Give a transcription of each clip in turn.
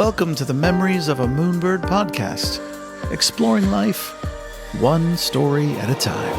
Welcome to the Memories of a Moonbird podcast, exploring life one story at a time.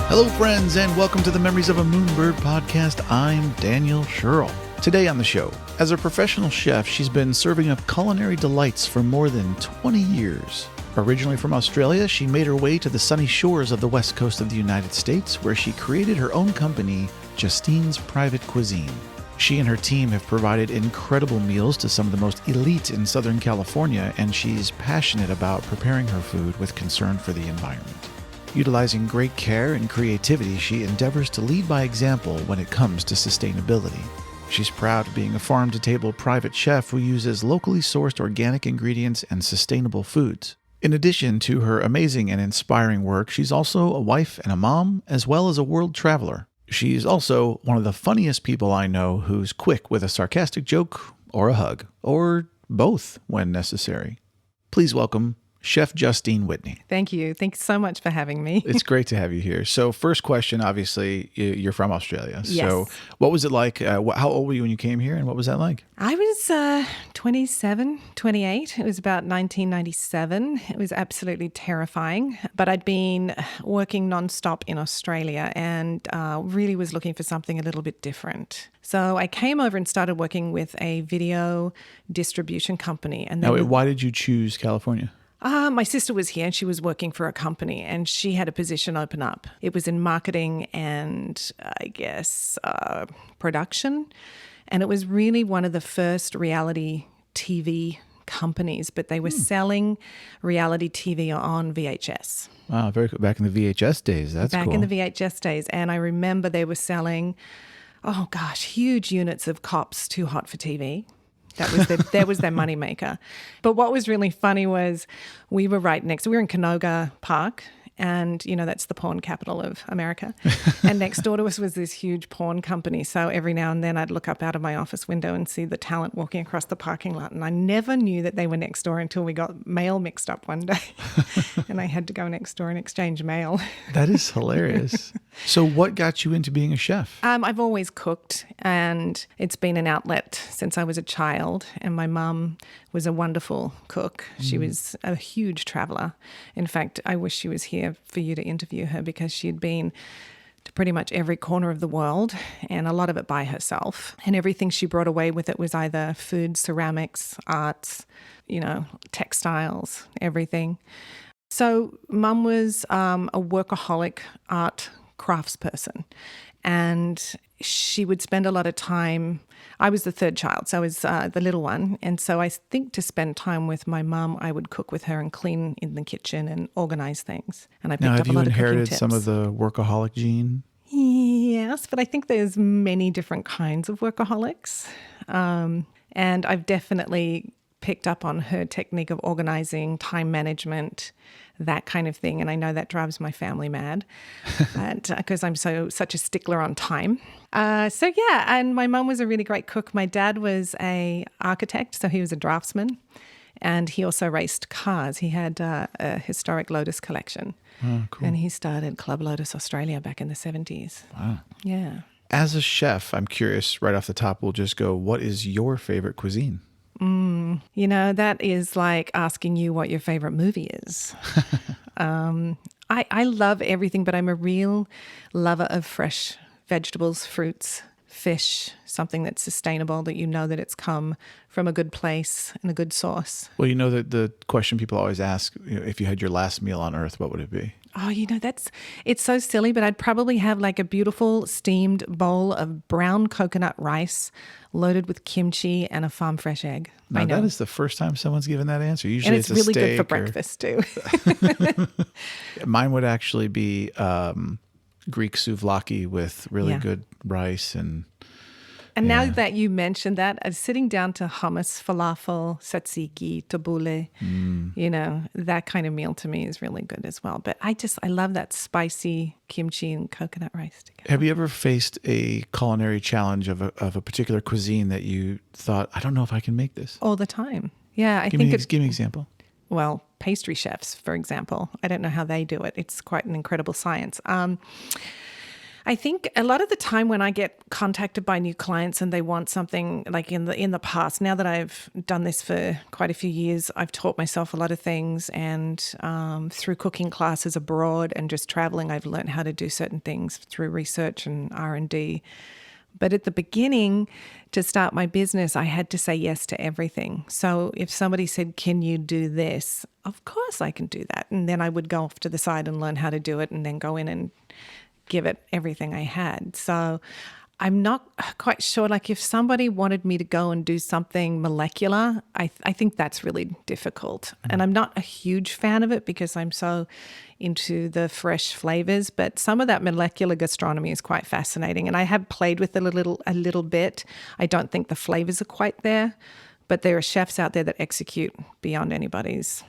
Hello, friends, and welcome to the Memories of a Moonbird podcast. I'm Daniel Sherrill. Today on the show, as a professional chef, she's been serving up culinary delights for more than 20 years. Originally from Australia, she made her way to the sunny shores of the west coast of the United States, where she created her own company, Justine's Private Cuisine. She and her team have provided incredible meals to some of the most elite in Southern California, and she's passionate about preparing her food with concern for the environment. Utilizing great care and creativity, she endeavors to lead by example when it comes to sustainability. She's proud of being a farm-to-table private chef who uses locally sourced organic ingredients and sustainable foods. In addition to her amazing and inspiring work, she's also a wife and a mom, as well as a world traveler. She's also one of the funniest people I know who's quick with a sarcastic joke or a hug, or both when necessary. Please welcome Chef Justine Whitney. Thank you. Thanks so much for having me. It's great to have you here. So first question, obviously, you're from Australia. Yes. So what was it like? How old were you when you came here, and what was that like? I was 27, 28. It was about 1997. It was absolutely terrifying. But I'd been working nonstop in Australia and really was looking for something a little bit different. So I came over and started working with a video distribution company. And Now, why did you choose California? My sister was here and she was working for a company and she had a position open up. It was in marketing and I guess production. And it was really one of the first reality TV companies, but they were selling reality TV on VHS. Wow, very cool. Back in the VHS days. That's cool. Back in the VHS days. And I remember they were selling, huge units of Cops Too Hot for TV. That was their moneymaker. But what was really funny was we were we were in Canoga Park, and, that's the porn capital of America. And next door to us was this huge porn company. So every now and then I'd look up out of my office window and see the talent walking across the parking lot. And I never knew that they were next door until we got mail mixed up one day. And I had to go next door and exchange mail. That is hilarious. So what got you into being a chef? I've always cooked, and it's been an outlet since I was a child. And my mum was a wonderful cook. She was a huge traveler. In fact, I wish she was here for you to interview her because she'd been to pretty much every corner of the world, and a lot of it by herself. And everything she brought away with it was either food, ceramics, arts, textiles, everything. So Mum was a workaholic art craftsperson, and she would spend a lot of time. I was the third child, so I was the little one. And so I think to spend time with my mum, I would cook with her and clean in the kitchen and organize things. And I picked up a lot of cooking tips. Now, have you inherited some of the workaholic gene? Yes, but I think there's many different kinds of workaholics. And I've definitely picked up on her technique of organizing, time management, that kind of thing. And I know that drives my family mad because I'm such a stickler on time. And my mum was a really great cook. My dad was a architect, so he was a draftsman. And he also raced cars. He had a historic Lotus collection. Oh, cool. And he started Club Lotus Australia back in the 70s. Wow. Yeah. As a chef, I'm curious, right off the top, we'll just go, what is your favorite cuisine? That is like asking you what your favorite movie is. I love everything, but I'm a real lover of fresh vegetables, fruits, fish, something that's sustainable, that that it's come from a good place and a good source. Well, that the question people always ask, if you had your last meal on earth, what would it be? Oh, it's so silly, but I'd probably have like a beautiful steamed bowl of brown coconut rice loaded with kimchi and a farm fresh egg. Now, that is the first time someone's given that answer. Usually it's really good for steak breakfast too. Mine would actually be Greek souvlaki with really good rice and now that you mentioned that, sitting down to hummus, falafel, tzatziki, tabbouleh, that kind of meal to me is really good as well. But I love that spicy kimchi and coconut rice together. Have you ever faced a culinary challenge of a particular cuisine that you thought, I don't know if I can make this? All the time. Yeah, give me an example. Well, pastry chefs, for example. I don't know how they do it. It's quite an incredible science. I think a lot of the time when I get contacted by new clients and they want something like in the past, now that I've done this for quite a few years, I've taught myself a lot of things, and through cooking classes abroad and just traveling, I've learned how to do certain things through research and R&D. But at the beginning, to start my business, I had to say yes to everything. So if somebody said, "Can you do this?" Of course I can do that. And then I would go off to the side and learn how to do it, and then go in and give it everything I had. So I'm not quite sure, like if somebody wanted me to go and do something molecular, I think that's really difficult. And I'm not a huge fan of it because I'm so into the fresh flavors, but some of that molecular gastronomy is quite fascinating. And I have played with it a little bit. I don't think the flavors are quite there, but there are chefs out there that execute beyond anybody's,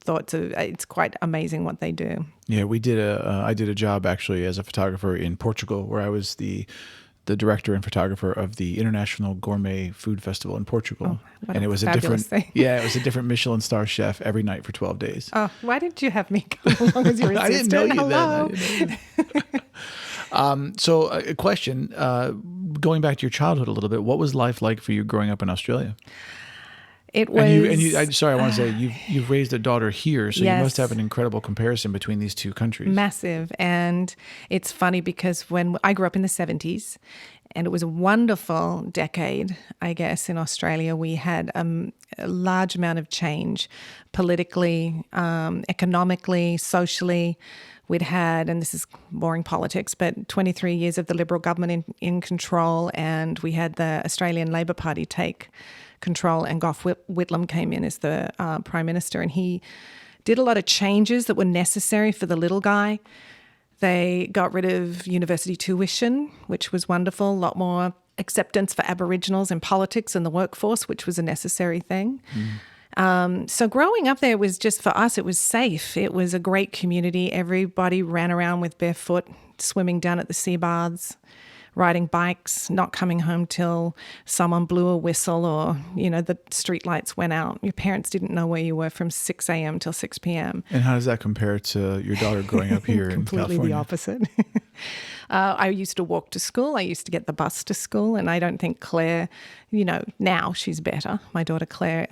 thoughts. It's quite amazing what they do. Yeah, I did a job actually as a photographer in Portugal, where I was the director and photographer of the International Gourmet Food Festival in Portugal. What and it was a different thing. Yeah, it was a different Michelin star chef every night for 12 days. Oh, why didn't you have me come along as your assistant? I didn't know you Hello. then. I didn't know you. So a question, going back to your childhood a little bit, what was life like for you growing up in Australia? It was. I want to say you've raised a daughter here, so Yes. you must have an incredible comparison between these two countries. Massive. And it's funny because when I grew up in the 70s, and it was a wonderful decade, I guess, in Australia. We had a large amount of change politically, economically, socially. We'd had, and this is boring politics, but 23 years of the Liberal government in control, and we had the Australian Labor Party take control, and Gough Whitlam came in as the Prime Minister, and he did a lot of changes that were necessary for the little guy. They got rid of university tuition, which was wonderful, a lot more acceptance for Aboriginals in politics and the workforce, which was a necessary thing. So growing up there was just, for us, it was safe. It was a great community. Everybody ran around with barefoot, swimming down at the sea baths, riding bikes, not coming home till someone blew a whistle or, the street lights went out. Your parents didn't know where you were from 6 a.m. till 6 p.m. And how does that compare to your daughter growing up here in California? Completely the opposite. I used to walk to school. I used to get the bus to school. And I don't think Claire, now she's better. My daughter Claire,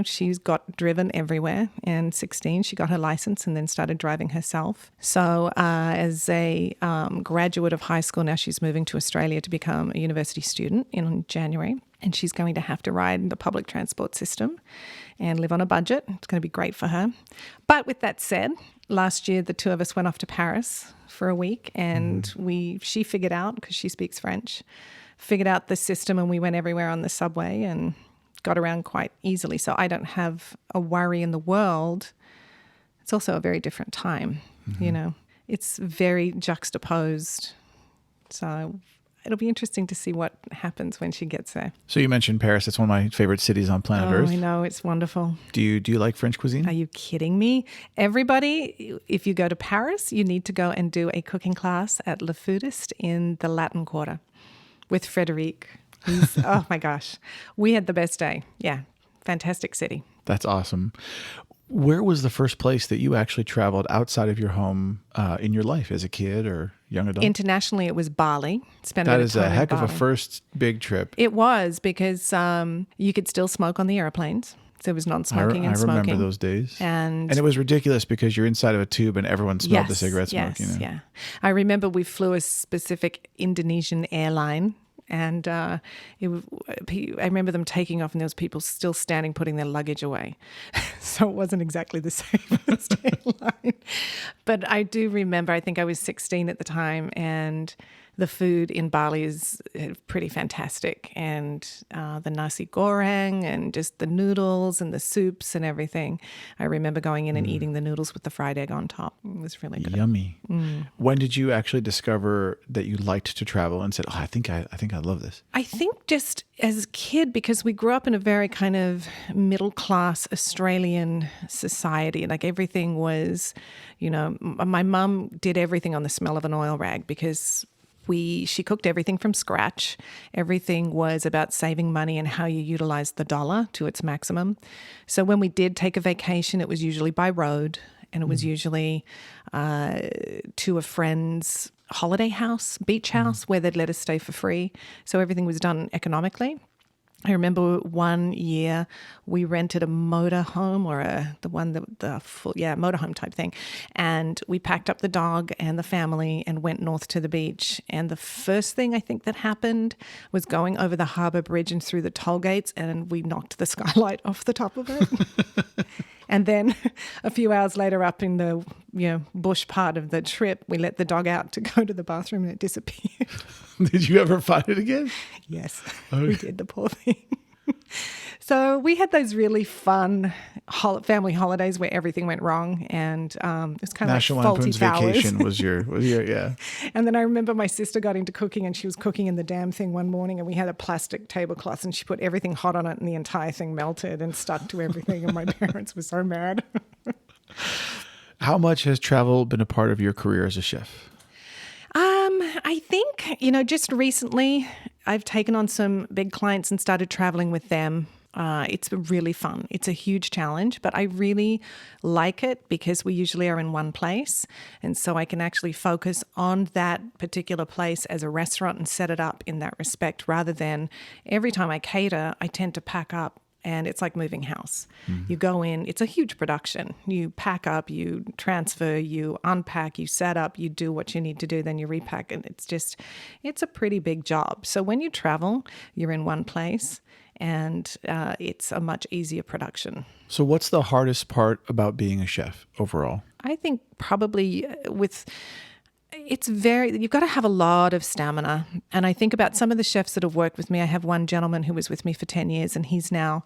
she's got driven everywhere. And 16, she got her license and then started driving herself. So as a graduate of high school, now she's moving to Australia to become a university student in January. And she's going to have to ride the public transport system and live on a budget. It's going to be great for her. But with that said, last year the two of us went off to Paris for a week, and she figured out, because she speaks French, figured out the system, and we went everywhere on the subway and got around quite easily. So I don't have a worry in the world. It's also a very different time, It's very juxtaposed. So it'll be interesting to see what happens when she gets there. So you mentioned Paris. It's one of my favorite cities on planet Earth. I know. It's wonderful. Do you like French cuisine? Are you kidding me? Everybody, if you go to Paris, you need to go and do a cooking class at Le Foodist in the Latin Quarter with Frederic. Oh my gosh. We had the best day. Yeah. Fantastic city. That's awesome. Where was the first place that you actually traveled outside of your home in your life as a kid or young adult? Internationally, it was Bali. Spent That bit is of time a in heck of a Bali. first big trip. It was, because you could still smoke on the airplanes. There was non-smoking I and smoking. remember those days. And it was ridiculous because you're inside of a tube and everyone smelled the cigarette smoke. Yeah. I remember we flew a specific Indonesian airline, and I remember them taking off, and there was people still standing putting their luggage away. So it wasn't exactly the safest airline. But I do remember, I think I was 16 at the time, and the food in Bali is pretty fantastic. And the nasi goreng and just the noodles and the soups and everything. I remember going in and eating the noodles with the fried egg on top. It was really good. Yummy. When did you actually discover that you liked to travel and said, I think I love this? I think just as a kid, because we grew up in a very kind of middle-class Australian society. Like everything was, my mum did everything on the smell of an oil rag, because she cooked everything from scratch. Everything was about saving money and how you utilize the dollar to its maximum. So when we did take a vacation, it was usually by road, and it was usually to a friend's holiday house, beach house, where they'd let us stay for free. So everything was done economically. I remember one year we rented a motorhome or motorhome type thing. And we packed up the dog and the family and went north to the beach. And the first thing I think that happened was going over the harbour bridge and through the toll gates, and we knocked the skylight off the top of it. And then a few hours later, up in the bush part of the trip, we let the dog out to go to the bathroom and it disappeared. Did you ever find it again? Yes, we did, the poor thing. So we had those really fun family holidays where everything went wrong, and it was kind of National like faulty Lampoon's towers. Vacation was your yeah. And then I remember my sister got into cooking, and she was cooking in the damn thing one morning, and we had a plastic tablecloth, and she put everything hot on it, and the entire thing melted and stuck to everything, and my parents were so mad. How much has travel been a part of your career as a chef? I think, just recently I've taken on some big clients and started traveling with them. It's really fun. It's a huge challenge, but I really like it because we usually are in one place. And so I can actually focus on that particular place as a restaurant and set it up in that respect, rather than every time I cater, I tend to pack up. And it's like moving house. You go in, it's a huge production. You pack up, you transfer, you unpack, you set up, you do what you need to do, then you repack. And it's a pretty big job. So when you travel, you're in one place, and it's a much easier production. So what's the hardest part about being a chef overall? I think probably you've got to have a lot of stamina. And I think about some of the chefs that have worked with me. I have one gentleman who was with me for 10 years, and he's now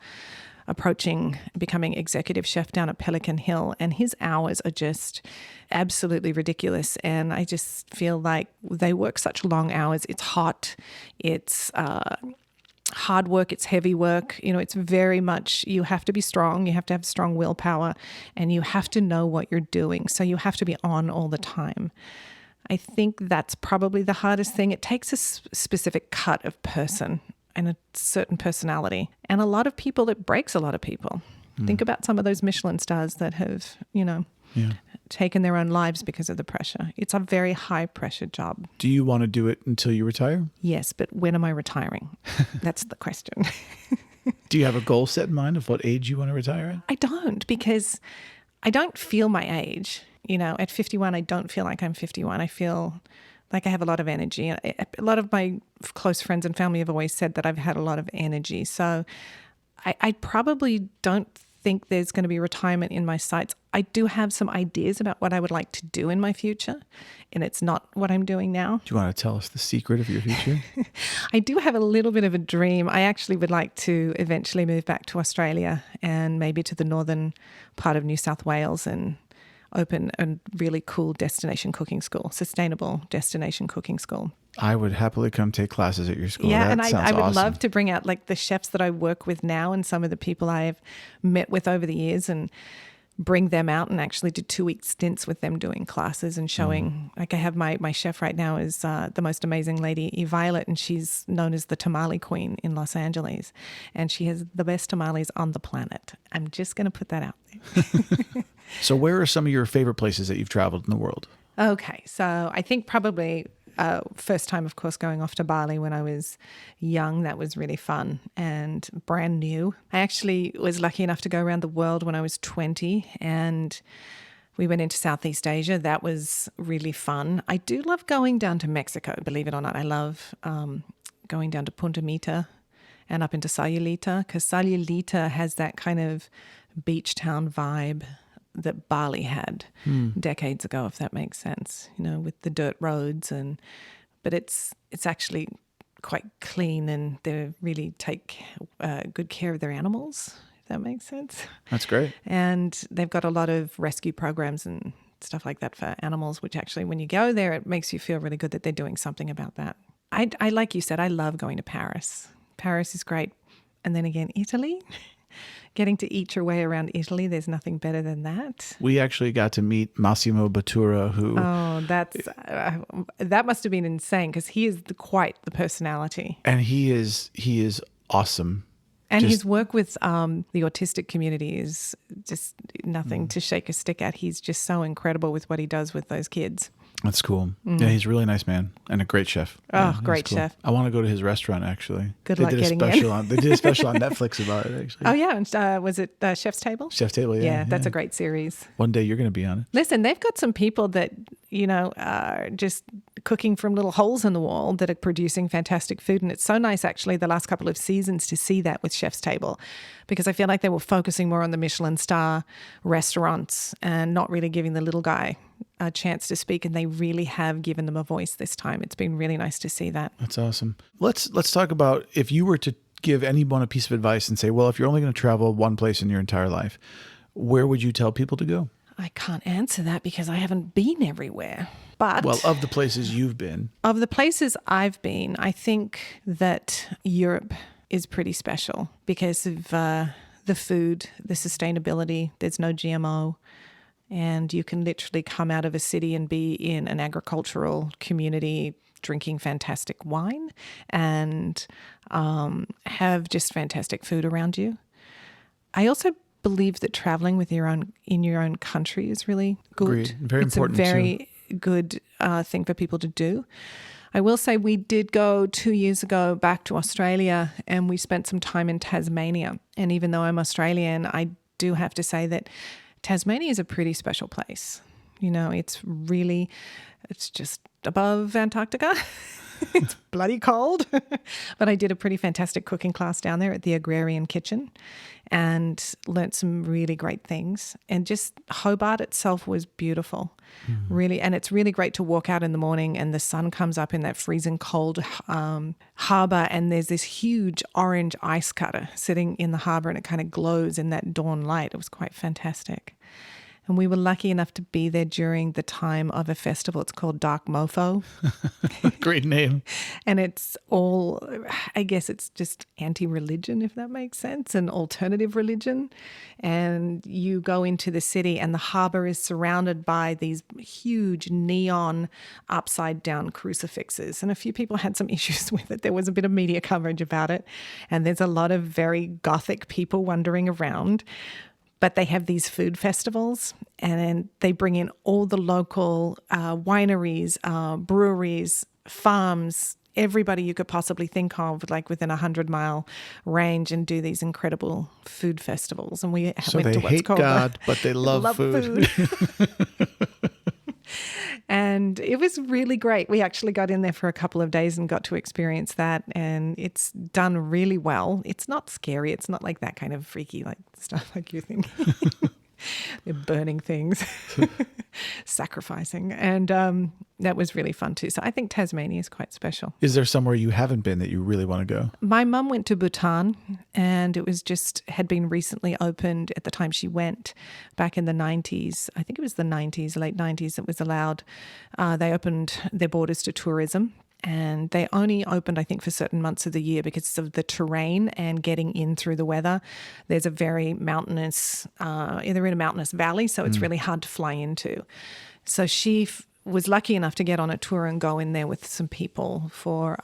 approaching becoming executive chef down at Pelican Hill. And his hours are just absolutely ridiculous. And I just feel like they work such long hours. It's hot. It's hard work. It's heavy work. It's very much, you have to be strong. You have to have strong willpower, and you have to know what you're doing. So you have to be on all the time. I think that's probably the hardest thing. It takes a specific cut of person and a certain personality. And a lot of people, it breaks a lot of people. Think about some of those Michelin stars that have, taken their own lives because of the pressure. It's a very high pressure job. Do you want to do it until you retire? Yes, but when am I retiring? That's the question. Do you have a goal set in mind of what age you want to retire at? I don't, because I don't feel my age. At 51, I don't feel like I'm 51. I feel like I have a lot of energy. A lot of my close friends and family have always said that I've had a lot of energy. So I probably don't think there's going to be retirement in my sights. I do have some ideas about what I would like to do in my future, and it's not what I'm doing now. Do you want to tell us the secret of your future? I do have a little bit of a dream. I actually would like to eventually move back to Australia and maybe to the northern part of New South Wales and open a really cool destination cooking school, sustainable destination cooking school. I would happily come take classes at your school. Yeah, that and I would awesome. love to bring out like the chefs that I work with now and some of the people I've met with over the years, and bring them out and actually do 2-week stints with them doing classes and showing. Like I have my chef right now is the most amazing lady, Violet, and she's known as the tamale queen in Los Angeles, and she has the best tamales on the planet. I'm just going to put that out there. So where are some of your favorite places that you've traveled in the world? Okay, so I think probably first time, of course, going off to Bali when I was young. That was really fun and brand new. I actually was lucky enough to go around the world when I was 20, and we went into Southeast Asia. That was really fun. I do love going down to Mexico, believe it or not. I love going down to Punta Mita and up into Sayulita, because Sayulita has that kind of beach town vibe that Bali had decades ago, if that makes sense, with the dirt roads, but it's actually quite clean, and they really take good care of their animals, if that makes sense. That's great. And they've got a lot of rescue programs and stuff like that for animals, which actually, when you go there, it makes you feel really good that they're doing something about that. I like you said, I love going to Paris. Paris is great. And then again, Italy. Getting to eat your way around Italy, there's nothing better than that. We actually got to meet Massimo Bottura, who... Oh, that must have been insane, because he is quite the personality. And he is awesome. And his work with the autistic community is just nothing to shake a stick at. He's just so incredible with what he does with those kids. That's cool. Yeah, he's a really nice man and a great chef. Oh, Yeah, great cool. chef. I want to go to his restaurant, actually. Good luck getting in. They did a special on Netflix about it, actually. Oh, yeah. And, was it Chef's Table? Chef's Table, yeah. Yeah, that's a great series. One day you're going to be on it. Listen, they've got some people that, are just cooking from little holes in the wall that are producing fantastic food. And it's so nice, actually, the last couple of seasons to see that with Chef's Table, because I feel like they were focusing more on the Michelin star restaurants and not really giving the little guy a chance to speak. And they really have given them a voice this time. It's been really nice to see that. That's awesome. Let's talk about, if you were to give anyone a piece of advice and say, well, if you're only going to travel one place in your entire life, where would you tell people to go? I can't answer that because I haven't been everywhere. But well, of the places you've been. Of the places I've been, I think that Europe is pretty special because of the food, the sustainability. There's no GMO. And you can literally come out of a city and be in an agricultural community drinking fantastic wine and have just fantastic food around you. I also believe that traveling in your own country is really good. Agreed. Very important. It's a very good thing for people to do. I will say we did go 2 years ago back to Australia and we spent some time in Tasmania. And even though I'm Australian, I do have to say that Tasmania is a pretty special place. It's just above Antarctica. It's bloody cold. But I did a pretty fantastic cooking class down there at the Agrarian Kitchen and learnt some really great things. And just Hobart itself was beautiful, really. And it's really great to walk out in the morning and the sun comes up in that freezing cold harbour and there's this huge orange ice cutter sitting in the harbour and it kind of glows in that dawn light. It was quite fantastic. And we were lucky enough to be there during the time of a festival. It's called Dark Mofo. Great name. And it's all, I guess it's just anti-religion, if that makes sense, an alternative religion. And you go into the city and the harbour is surrounded by these huge neon upside down crucifixes. And a few people had some issues with it. There was a bit of media coverage about it. And there's a lot of very gothic people wandering around. But they have these food festivals and they bring in all the local wineries, breweries, farms, everybody you could possibly think of, like within 100-mile range, and do these incredible food festivals. And we went to what's hate called God, but they love food. And it was really great. We actually got in there for a couple of days and got to experience that. And it's done really well. It's not scary. It's not like that kind of freaky like stuff like you think. They're burning things, sacrificing. And that was really fun too. So I think Tasmania is quite special. Is there somewhere you haven't been that you really want to go? My mum went to Bhutan and it was had been recently opened at the time she went back in the 90s. I think it was the 90s, late 90s, it was allowed. They opened their borders to tourism. And they only opened, I think, for certain months of the year because of the terrain and getting in through the weather. There's a very mountainous, they're in a mountainous valley, so it's really hard to fly into. So she was lucky enough to get on a tour and go in there with some people for,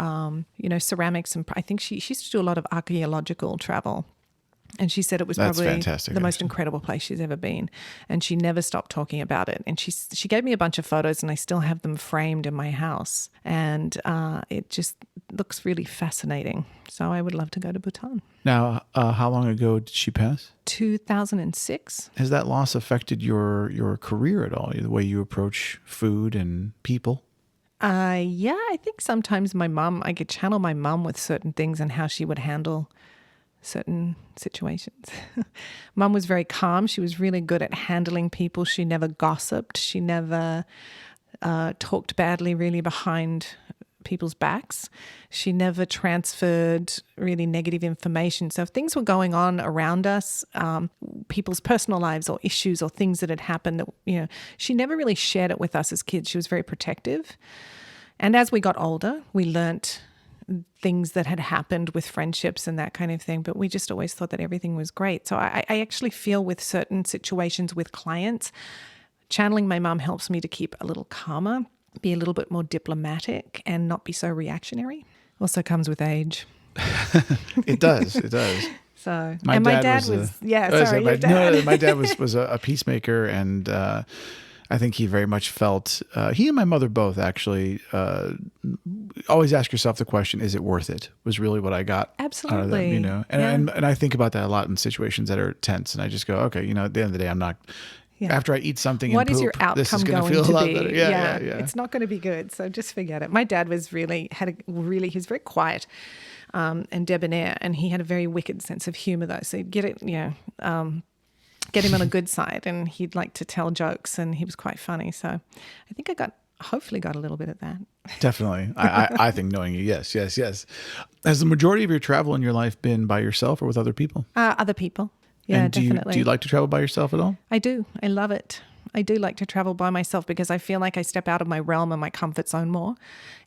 ceramics. And I think she used to do a lot of archaeological travel. And she said it was probably the most incredible place she's ever been. And she never stopped talking about it. And she gave me a bunch of photos and I still have them framed in my house. And it just looks really fascinating. So I would love to go to Bhutan. Now, how long ago did she pass? 2006. Has that loss affected your career at all? The way you approach food and people? Yeah, I think sometimes I could channel my mum with certain things and how she would handle certain situations. Mum was very calm. She was really good at handling people. She never gossiped. She never talked badly really behind people's backs. She never transferred really negative information. So if things were going on around us, people's personal lives or issues or things that had happened, that, she never really shared it with us as kids. She was very protective. And as we got older, we learnt things that had happened with friendships and that kind of thing, but we just always thought that everything was great. So I actually feel with certain situations with clients, channeling my mum helps me to keep a little calmer, be a little bit more diplomatic and not be so reactionary. Also comes with age. It does. So, My and my dad dad was was sorry, your dad. No, my dad was a peacemaker, and I think he very much felt, he and my mother both actually, always ask yourself the question, is it worth it? Was really what I got out of them, Absolutely. And I think about that a lot in situations that are tense, and I just go, okay, at the end of the day, I'm not, after I eat something What and is poop, your this is outcome going to going feel to a lot be? better. Yeah. It's not going to be good. So just forget it. My dad was he was very quiet and debonair, and he had a very wicked sense of humor though. So you'd get it, get him on a good side, and he'd like to tell jokes, and he was quite funny. So I think I hopefully got a little bit of that. Definitely. I think knowing you, yes. Has the majority of your travel in your life been by yourself or with other people? Other people. Yeah, and definitely. Do you like to travel by yourself at all? I do. I love it. I do like to travel by myself because I feel like I step out of my realm and my comfort zone more.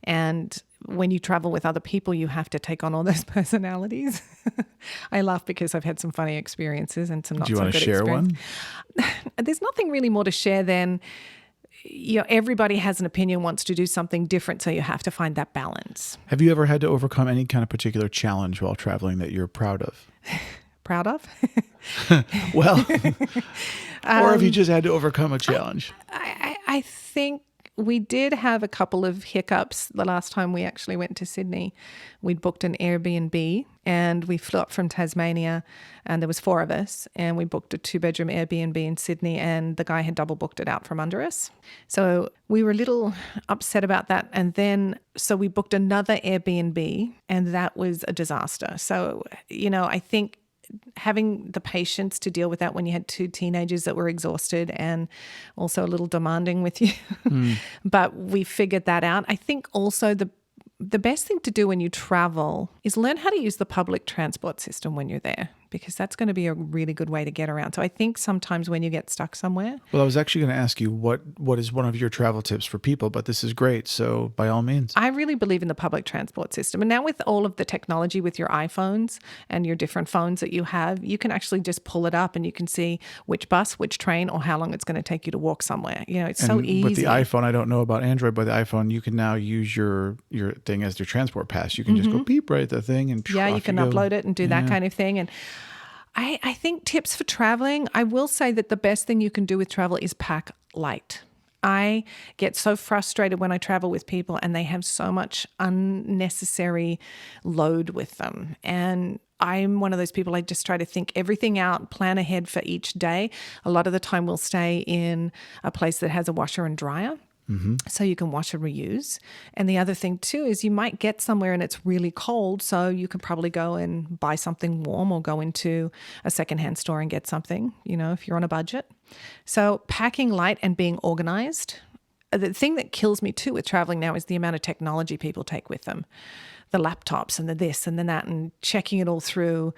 And when you travel with other people, you have to take on all those personalities. I laugh because I've had some funny experiences and some not so good experiences. Do you want to share one? There's nothing really more to share than, everybody has an opinion, wants to do something different, so you have to find that balance. Have you ever had to overcome any kind of particular challenge while traveling that you're proud of? Proud of? Well, or have you just had to overcome a challenge? I think we did have a couple of hiccups the last time we actually went to Sydney. We'd booked an Airbnb and we flew up from Tasmania, and there was 4 of us, and we booked a 2-bedroom Airbnb in Sydney, and the guy had double booked it out from under us. So we were a little upset about that. And then, so we booked another Airbnb, and that was a disaster. So, I think having the patience to deal with that when you had 2 teenagers that were exhausted and also a little demanding with you. But we figured that out. I think also the best thing to do when you travel is learn how to use the public transport system when you're there, because that's going to be a really good way to get around. So I think sometimes when you get stuck somewhere. Well, I was actually going to ask you what is one of your travel tips for people, but this is great. So by all means. I really believe in the public transport system. And now with all of the technology with your iPhones and your different phones that you have, you can actually just pull it up and you can see which bus, which train, or how long it's going to take you to walk somewhere. It's so easy. With the iPhone, I don't know about Android, but the iPhone, you can now use your thing as your transport pass. You can just go beep right at the thing and you can upload it and do that kind of thing. And I think tips for traveling, I will say that the best thing you can do with travel is pack light. I get so frustrated when I travel with people and they have so much unnecessary load with them. And I'm one of those people, I just try to think everything out, plan ahead for each day. A lot of the time we'll stay in a place that has a washer and dryer. So you can wash and reuse. And the other thing too is you might get somewhere and it's really cold, so you can probably go and buy something warm or go into a secondhand store and get something, if you're on a budget. So packing light and being organized. The thing that kills me too with traveling now is the amount of technology people take with them. The laptops and the this and the that, and checking it all through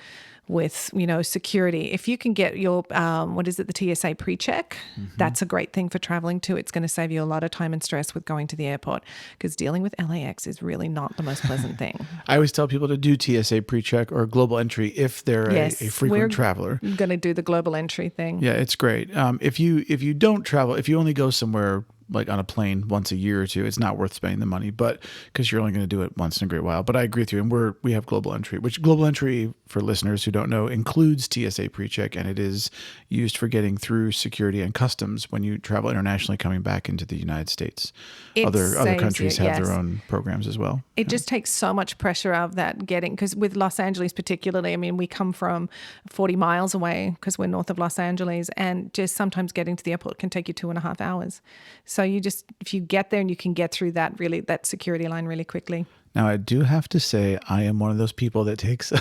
with, security. If you can get your, the TSA pre-check, that's a great thing for traveling too. It's going to save you a lot of time and stress with going to the airport, because dealing with LAX is really not the most pleasant thing. I always tell people to do TSA pre-check or global entry if they're a frequent traveler. We're going to do the global entry thing. Yeah, it's great. If you don't travel, if you only go somewhere like on a plane once a year or two, it's not worth spending the money, but because you're only going to do it once in a great while. But I agree with you. And we have global entry, which global entry, for listeners who don't know, includes TSA PreCheck, and it is used for getting through security and customs when you travel internationally coming back into the United States. Other countries have their own programs as well. It just takes so much pressure out of that because with Los Angeles particularly, we come from 40 miles away because we're north of Los Angeles, and just sometimes getting to the airport can take you 2.5 hours. So if you get there and you can get through that security line really quickly. Now, I do have to say I am one of those people that takes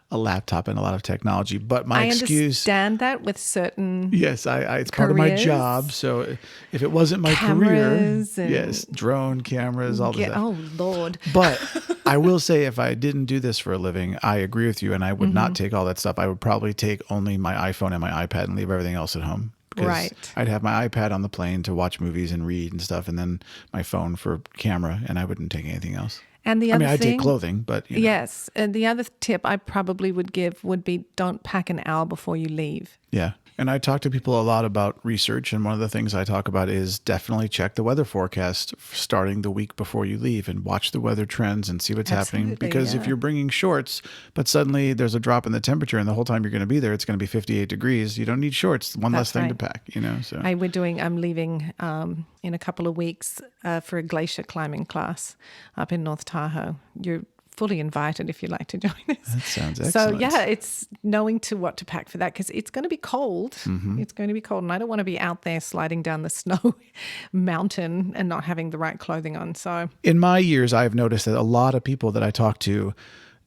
a laptop and a lot of technology, but my excuse... I understand that with certain Yes, it's part of my job. So if it wasn't my career... Yes, drone cameras, all this stuff. Oh, Lord. But I will say, if I didn't do this for a living, I agree with you, and I would not take all that stuff. I would probably take only my iPhone and my iPad and leave everything else at home. Right. I'd have my iPad on the plane to watch movies and read and stuff, and then my phone for camera, and I wouldn't take anything else. And the other I'd take clothing, but... Yes. And the other tip I probably would give would be don't pack an hour before you leave. Yeah. And I talk to people a lot about research, and one of the things I talk about is definitely check the weather forecast starting the week before you leave and watch the weather trends and see what's happening. Absolutely, Because if yeah. you're bringing shorts, but suddenly there's a drop in the temperature and the whole time you're going to be there, it's going to be 58 degrees, you don't need shorts. One less That's thing to right. pack, you know? So I'm leaving in a couple of weeks for a glacier climbing class up in North Tahoe. You're fully invited if you'd like to join us. that sounds So excellent. yeah, it's knowing what to pack for that because it's going to be cold. Mm-hmm. It's going to be cold, and I don't want to be out there sliding down the snow mountain and not having the right clothing on. So In my years, I've noticed that a lot of people that I talk to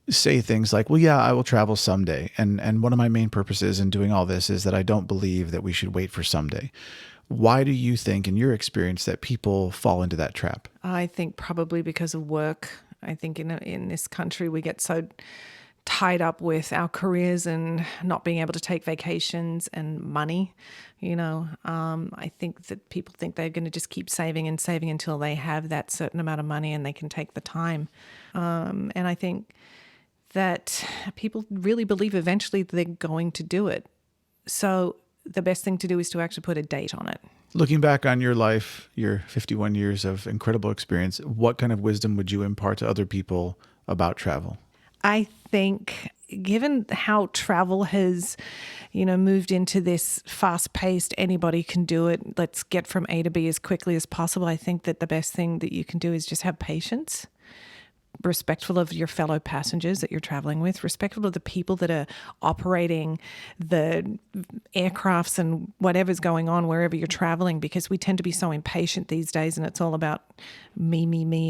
say things like, well, yeah, I will travel someday. And one of my main purposes in doing all this is that I don't believe that we should wait for someday. Why do you think, in your experience, that people fall into that trap? I think probably because of work. I think in this country we get so tied up with our careers and not being able to take vacations and money. I think that people think they're going to just keep saving and saving until they have that certain amount of money and they can take the time. And I think that people really believe eventually they're going to do it. So the best thing to do is to actually put a date on it. Looking back on your life, your 51 years of incredible experience, what kind of wisdom would you impart to other people about travel? I think given how travel has, moved into this fast-paced, anybody can do it, let's get from A to B as quickly as possible, I think that the best thing that you can do is just have patience. Respectful of your fellow passengers that you're traveling with, respectful of the people that are operating the aircrafts and whatever's going on wherever you're traveling, because we tend to be so impatient these days and it's all about me,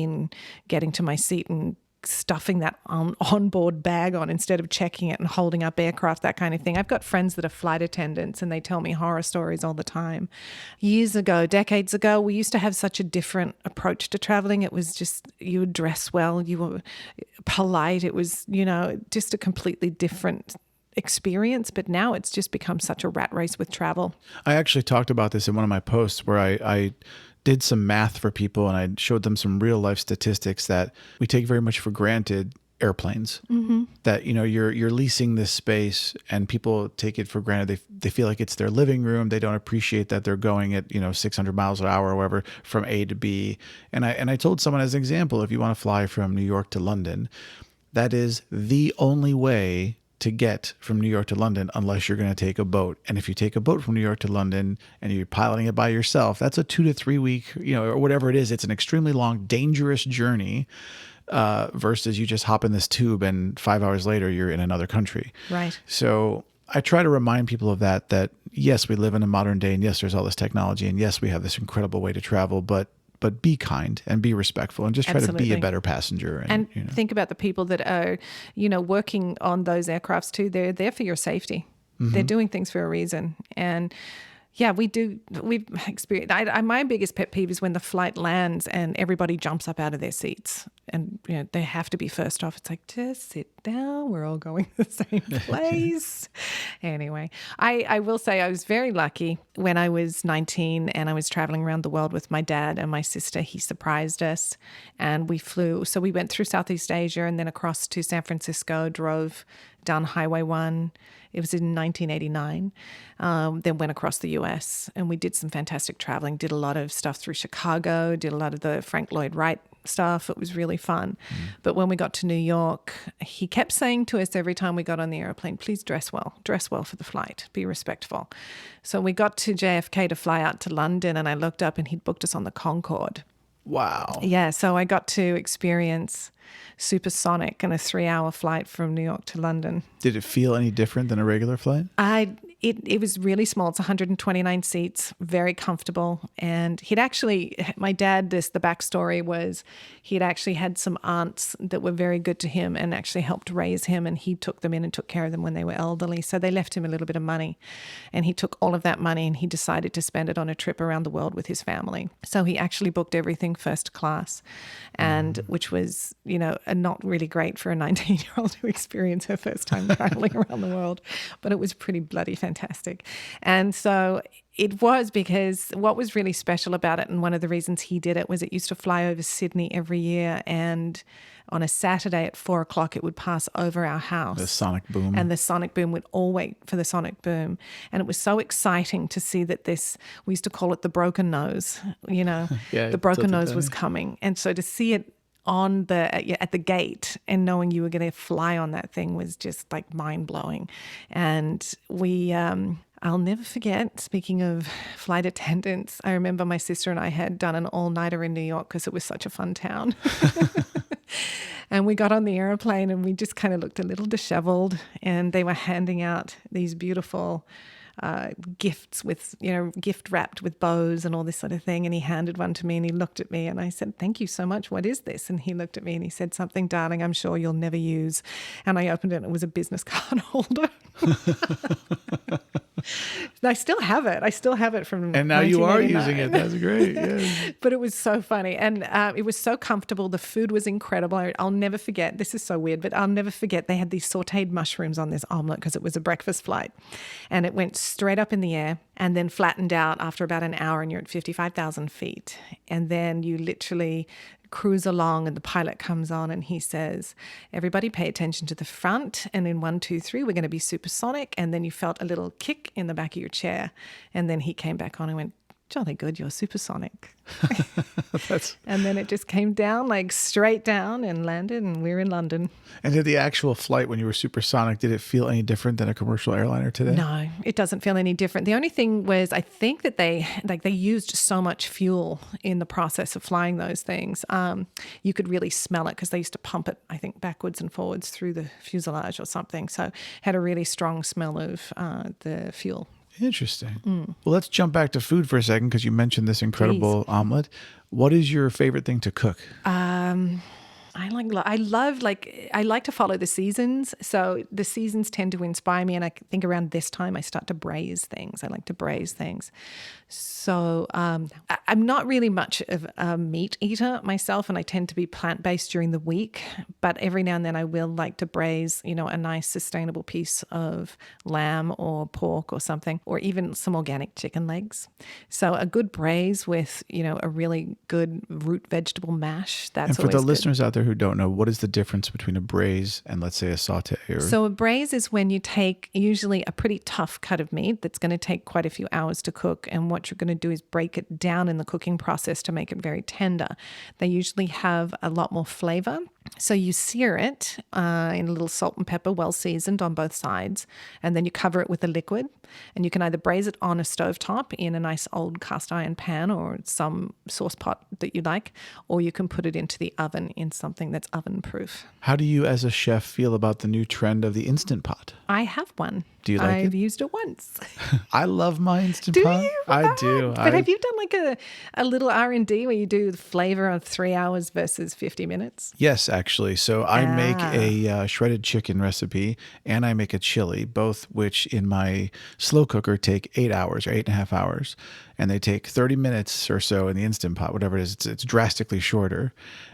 and getting to my seat and stuffing that onboard bag on instead of checking it and holding up aircraft, that kind of thing. I've got friends that are flight attendants and they tell me horror stories all the time. Years ago, decades ago, we used to have such a different approach to traveling. It was just, you would dress well, you were polite. It was, just a completely different experience. But now it's just become such a rat race with travel. I actually talked about this in one of my posts where I did some math for people and I showed them some real life statistics that we take very much for granted. Airplanes, that you're leasing this space and people take it for granted. They feel like it's their living room. They don't appreciate that they're going at 600 miles an hour or whatever from A to B. And I told someone as an example, if you want to fly from New York to London, that is the only way to get from New York to London unless you're going to take a boat. And if you take a boat from New York to London and you're piloting it by yourself, that's a 2 to 3 week, or whatever it is. It's an extremely long, dangerous journey versus you just hop in this tube and 5 hours later you're in another country. Right. So I try to remind people of that yes, we live in a modern day and yes, there's all this technology and yes, we have this incredible way to travel, but be kind and be respectful and just try to be a better passenger. And think about the people that are, working on those aircrafts too. They're there for your safety. Mm-hmm. They're doing things for a reason. And yeah, we've experienced, my biggest pet peeve is when the flight lands and everybody jumps up out of their seats and, they have to be first off. It's like, just sit down. We're all going to the same place. Anyway, I will say I was very lucky when I was 19 and I was traveling around the world with my dad and my sister. He surprised us and we flew. So we went through Southeast Asia and then across to San Francisco, drove down Highway 1. It was in 1989. Then went across the US and we did some fantastic traveling, did a lot of stuff through Chicago, did a lot of the Frank Lloyd Wright stuff. It was really fun. But when we got to New York, he kept saying to us every time we got on the airplane, please dress well for the flight, be respectful. So we got to JFK to fly out to London and I looked up and he'd booked us on the Concorde. Wow. Yeah, so I got to experience supersonic and a 3-hour flight from New York to London. Did it feel any different than a regular flight? It was really small. It's 129 seats, very comfortable. And my dad, the backstory was he'd actually had some aunts that were very good to him and actually helped raise him. And he took them in and took care of them when they were elderly. So they left him a little bit of money. And he took all of that money and he decided to spend it on a trip around the world with his family. So he actually booked everything first class, and which was, are not really great for a 19-year-old to experience her first time traveling around the world, but it was pretty bloody fantastic. And so it was, because what was really special about it, and one of the reasons he did it, was it used to fly over Sydney every year, and on a Saturday at 4:00, it would pass over our house. The sonic boom. And the sonic boom would all wait for the sonic boom. And it was so exciting to see that we used to call it the broken nose, Yeah, the broken tilted nose down. was coming. And so to see it at the gate and knowing you were going to fly on that thing was just like mind blowing. And I'll never forget, speaking of flight attendants, I remember my sister and I had done an all-nighter in New York because it was such a fun town. And we got on the airplane and we just kind of looked a little disheveled, and they were handing out these beautiful gifts with, gift wrapped with bows and all this sort of thing. And he handed one to me and he looked at me and I said, "Thank you so much. What is this?" And he looked at me and he said, "Something, darling, I'm sure you'll never use." And I opened it and it was a business card holder. I still have it. From And now you are 1989. using it. That's great. Yeah. But it was so funny. And it was so comfortable. The food was incredible. I'll never forget. This is so weird, but I'll never forget. They had these sauteed mushrooms on this omelet because it was a breakfast flight. And it went straight up in the air and then flattened out after about an hour, and you're at 55,000 feet. And then you literally cruise along and the pilot comes on and he says, "Everybody pay attention to the front, and in 1, 2, 3 we're going to be supersonic." And then you felt a little kick in the back of your chair, and then he came back on and went, "Jolly good, you're supersonic." And then it just came down, like straight down, and landed, and we're in London. And did the actual flight when you were supersonic, did it feel any different than a commercial airliner today? No, it doesn't feel any different. The only thing was, I think that they used so much fuel in the process of flying those things. You could really smell it because they used to pump it, I think, backwards and forwards through the fuselage or something. So it had a really strong smell of the fuel. Interesting. Well, let's jump back to food for a second because you mentioned this incredible omelet. What is your favorite thing to cook? I like to follow the seasons. So the seasons tend to inspire me. And I think around this time I start to braise things. I like to braise things. So I'm not really much of a meat eater myself, and I tend to be plant-based during the week. But every now and then I will like to braise, a nice sustainable piece of lamb or pork or something, or even some organic chicken legs. So a good braise with, a really good root vegetable mash. That's And for always the good. listeners out there who don't know, what is the difference between a braise and, let's say, a saute? So a braise is when you take usually a pretty tough cut of meat that's going to take quite a few hours to cook, and what you're going to do is break it down in the cooking process to make it very tender. They usually have a lot more flavor. So you sear it in a little salt and pepper, well seasoned on both sides, and then you cover it with a liquid. And you can either braise it on a stovetop in a nice old cast iron pan or some sauce pot that you like, or you can put it into the oven in something that's oven proof. How do you as a chef feel about the new trend of the Instant Pot? I have one. Do you like I've it? used it once. I love my Instant Do Pot. you? I do. But have you done like a little R&D where you do the flavor of 3 hours versus 50 minutes? Yes, actually. So I make a shredded chicken recipe and I make a chili, both which in my slow cooker take 8 hours or 8.5 hours. And they take 30 minutes or so in the Instant Pot, whatever it is. It's drastically shorter.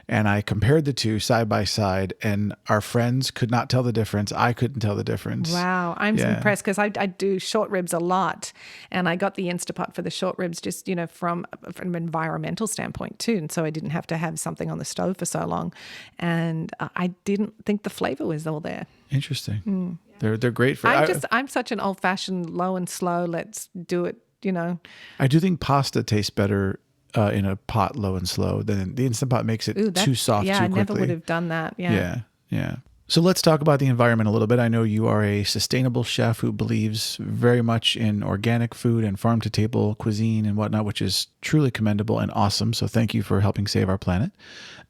And I compared the two side by side, and our friends could not tell the difference. I couldn't tell the difference. Wow. I'm Yeah. impressed because I do short ribs a lot. And I got the Instapot for the short ribs just, from an environmental standpoint too. And so I didn't have to have something on the stove for so long. And I didn't think the flavor was all there. Interesting. They're great for... I'm such an old fashioned low and slow. Let's do it, I do think pasta tastes better in a pot low and slow than the Instant Pot makes it too soft too quickly. I never would have done that. Yeah. So let's talk about the environment a little bit. I know you are a sustainable chef who believes very much in organic food and farm-to-table cuisine and whatnot, which is truly commendable and awesome. So thank you for helping save our planet.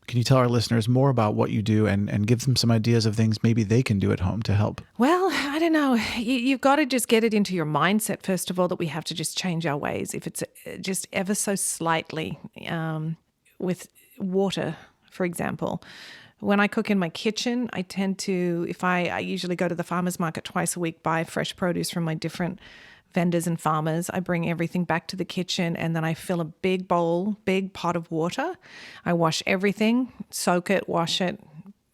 Can you tell our listeners more about what you do and give them some ideas of things maybe they can do at home to help? Well, I don't know. You've got to just get it into your mindset, first of all, that we have to just change our ways. If it's just ever so slightly with water, for example. When I cook in my kitchen, I tend to, I usually go to the farmer's market twice a week, buy fresh produce from my different vendors and farmers. I bring everything back to the kitchen, and then I fill a big pot of water. I wash everything, soak it, wash it,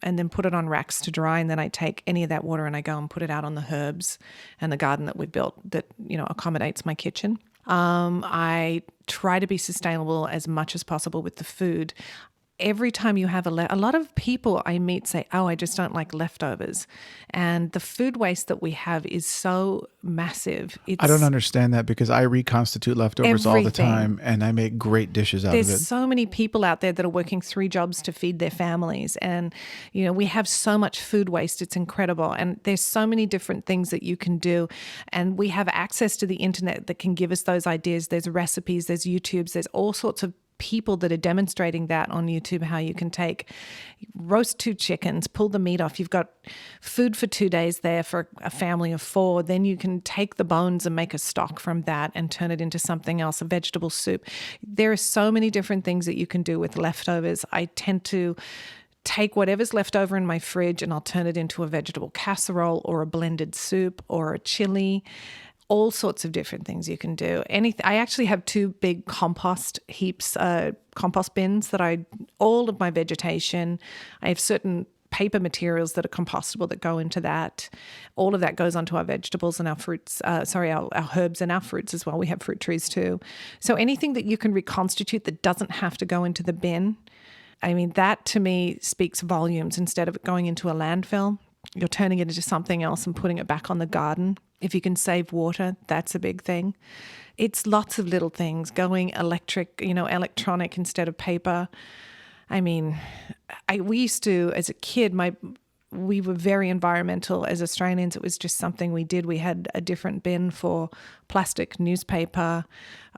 and then put it on racks to dry. And then I take any of that water and I go and put it out on the herbs and the garden that we've built that, accommodates my kitchen. I try to be sustainable as much as possible with the food. Every time you have a lot of people I meet say, oh, I just don't like leftovers. And the food waste that we have is so massive. I don't understand that because I reconstitute leftovers all the time and I make great dishes out of it. There's so many people out there that are working 3 jobs to feed their families. And, we have so much food waste. It's incredible. And there's so many different things that you can do. And we have access to the internet that can give us those ideas. There's recipes, there's YouTubes, there's all sorts of people that are demonstrating that on YouTube, how you can roast 2 chickens, pull the meat off. You've got food for 2 days there for a family of 4. Then you can take the bones and make a stock from that and turn it into something else, a vegetable soup. There are so many different things that you can do with leftovers. I tend to take whatever's left over in my fridge and I'll turn it into a vegetable casserole or a blended soup or a chili. All sorts of different things you can do. I actually have 2 big compost heaps, compost bins that all of my vegetation, I have certain paper materials that are compostable that go into that. All of that goes onto our vegetables and our fruits, our herbs and our fruits as well. We have fruit trees too. So anything that you can reconstitute that doesn't have to go into the bin, that to me speaks volumes. Instead of it going into a landfill, you're turning it into something else and putting it back on the garden. If you can save water, that's a big thing. It's lots of little things, going electronic instead of paper. We used to, as a kid, we were very environmental as Australians. It was just something we did. We had a different bin for plastic newspaper.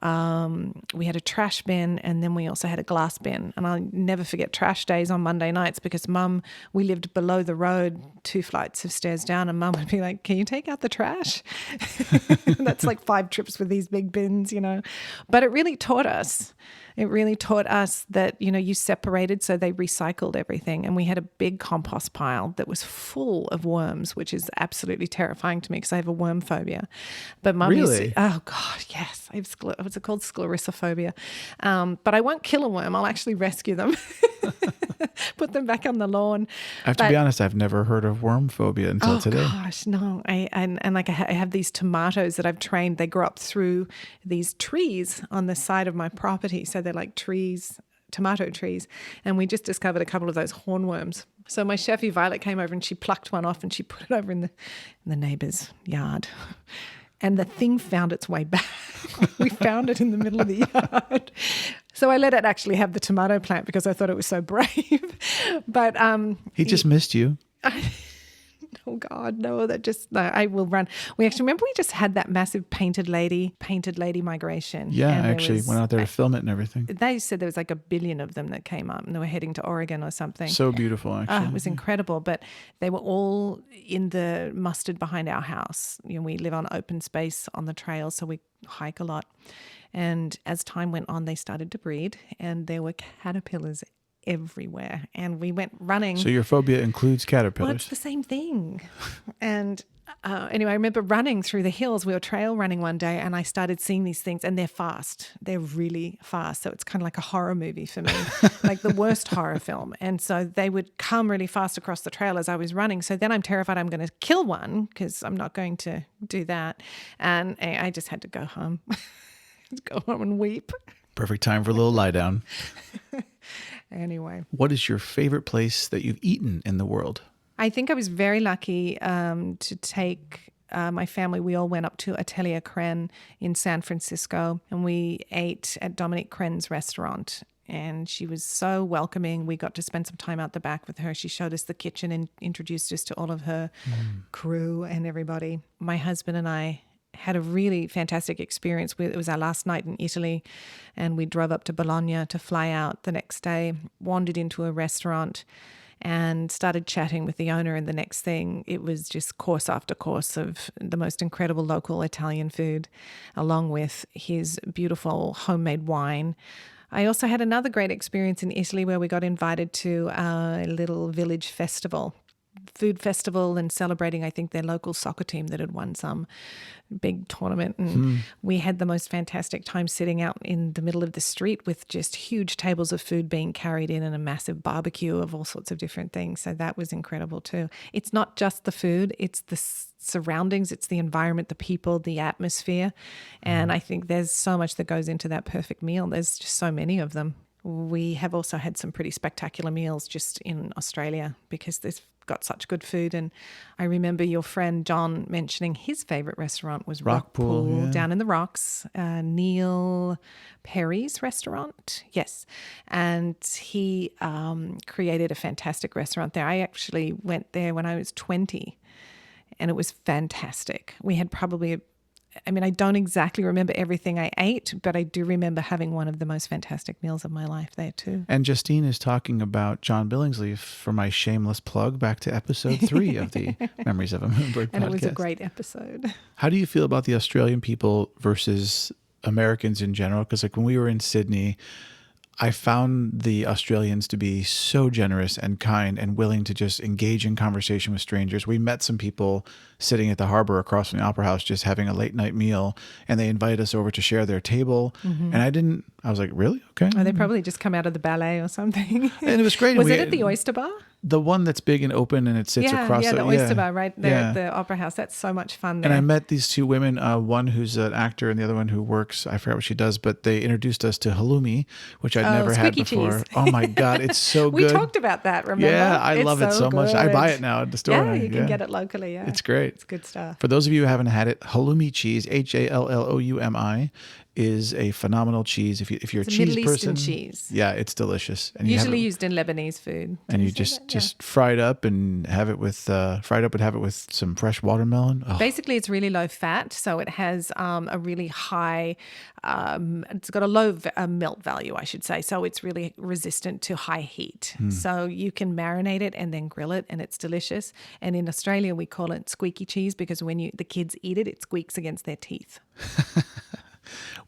We had a trash bin, and then we also had a glass bin. And I'll never forget trash days on Monday nights because we lived below the road, 2 flights of stairs down, and Mum would be like, can you take out the trash? That's like 5 trips with these big bins, But it really taught us. It really taught us that, you separated, so they recycled everything. And we had a big compost pile that was full of worms, which is absolutely terrifying to me because I have a worm phobia. But Mum Really? Oh, God, yes. I have what's it called? Sclerosophobia. But I won't kill a worm. I'll actually rescue them, put them back on the lawn. I have to be honest, I've never heard of worm phobia until today. Oh, gosh, no. I have these tomatoes that I've trained. They grow up through these trees on the side of my property. So they're like trees, tomato trees. And we just discovered a couple of those hornworms. So my chefy Violet came over and she plucked one off and she put it over in the neighbour's yard. And the thing found its way back. We found it in the middle of the yard. So I let it actually have the tomato plant because I thought it was so brave. But he just missed you. Oh God, no, I will run. We just had that massive painted lady migration. Yeah, I actually went out there to film it and everything. They said there was like 1 billion of them that came up and they were heading to Oregon or something. So beautiful, actually. It was incredible, but they were all in the mustard behind our house. We live on open space on the trail, so we hike a lot. And as time went on, they started to breed and there were caterpillars everywhere, and we went running. So your phobia includes caterpillars? Well, it's the same thing. And anyway, I remember running through the hills. We were trail running one day and I started seeing these things, and they're fast. They're really fast. So it's kind of like a horror movie for me, like the worst horror film. And so they would come really fast across the trail as I was running. So then I'm terrified I'm going to kill one because I'm not going to do that. And I just had to go home, go home and weep. Perfect time for a little lie down. Anyway. What is your favorite place that you've eaten in the world? I think I was very lucky to take my family. We all went up to Atelier Kren in San Francisco, and we ate at Dominique Kren's restaurant. And she was so welcoming. We got to spend some time out the back with her. She showed us the kitchen and introduced us to all of her crew and everybody. My husband and I had a really fantastic experience. It was our last night in Italy, and we drove up to Bologna to fly out the next day, wandered into a restaurant and started chatting with the owner. And the next thing, it was just course after course of the most incredible local Italian food, along with his beautiful homemade wine. I also had another great experience in Italy where we got invited to a little village festival food festival and celebrating, I think, their local soccer team that had won some big tournament. And we had the most fantastic time sitting out in the middle of the street with just huge tables of food being carried in and a massive barbecue of all sorts of different things. So that was incredible too. It's not just the food, it's the surroundings, it's the environment, the people, the atmosphere. And I think there's so much that goes into that perfect meal. There's just so many of them. We have also had some pretty spectacular meals just in Australia because they've got such good food. And I remember your friend John mentioning his favorite restaurant was Rockpool down in the Rocks, Neil Perry's restaurant. Yes. And he created a fantastic restaurant there. I actually went there when I was 20 and it was fantastic. We had probably I don't exactly remember everything I ate, but I do remember having one of the most fantastic meals of my life there too. And Justine is talking about John Billingsley for my shameless plug back to episode 3 of the Memories of a Moonbird podcast. And it was a great episode. How do you feel about the Australian people versus Americans in general? Because like when we were in Sydney, I found the Australians to be so generous and kind and willing to just engage in conversation with strangers. We met some people sitting at the harbor across from the Opera House just having a late night meal, and they invited us over to share their table. And I was like, really? Okay. Oh, they probably just come out of the ballet or something. And it was great. Was it at the Oyster Bar? The one that's big and open and it sits across the Oyster Bar right there at the Opera House. That's so much fun there. And I met these two women, one who's an actor and the other one who works, I forgot what she does, but they introduced us to halloumi, which I'd never had before. Cheese. Oh my God, it's so good. We talked about that, remember? Yeah, I love it so much. I buy it now at the store. Yeah, you can get it locally, yeah. It's great. It's good stuff. For those of you who haven't had it, halloumi cheese, Halloumi, is a phenomenal cheese. If you're a cheese Middle person, Eastern cheese. Yeah, it's delicious. And usually used in Lebanese food. And you just fry it up and have it with some fresh watermelon. Oh. Basically, it's really low fat, so it has a really high. It's got a low melt value, I should say. So it's really resistant to high heat. So you can marinate it and then grill it, and it's delicious. And in Australia, we call it squeaky cheese because when the kids eat it, it squeaks against their teeth.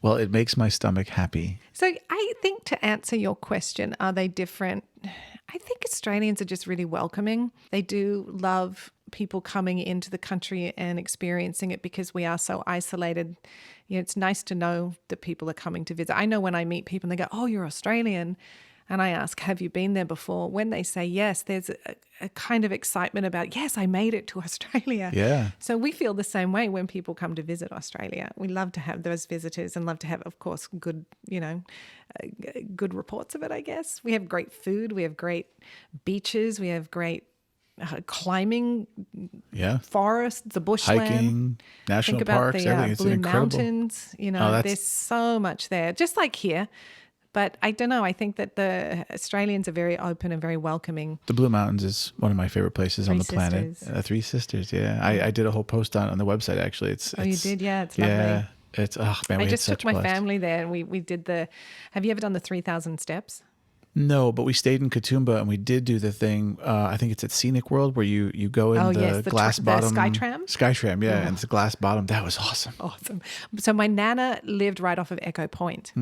Well, it makes my stomach happy. So I think to answer your question, are they different? I think Australians are just really welcoming. They do love people coming into the country and experiencing it because we are so isolated. It's nice to know that people are coming to visit. I know when I meet people and they go, "Oh, you're Australian." And I ask, have you been there before? When they say yes, there's a kind of excitement about, yes, I made it to Australia. Yeah. So we feel the same way when people come to visit Australia. We love to have those visitors and love to have, of course, good, good reports of it, I guess. We have great food. We have great beaches. We have great climbing, forests, the bushland. Hiking, national parks, everything. It's Blue incredible. Mountains. There's so much there, just like here. But I don't know. I think that the Australians are very open and very welcoming. The Blue Mountains is one of my favorite places on the planet. Three Sisters, yeah. I did a whole post on the website, actually. You did? Yeah, it's lovely. Yeah, it's, oh man, I just took my family there and we did have you ever done the 3,000 steps? No, but we stayed in Katoomba and we did do the thing, I think it's at Scenic World, where you go in the glass bottom. The Skytram? Skytram, yeah, and it's a glass bottom. That was awesome. Awesome. So my Nana lived right off of Echo Point.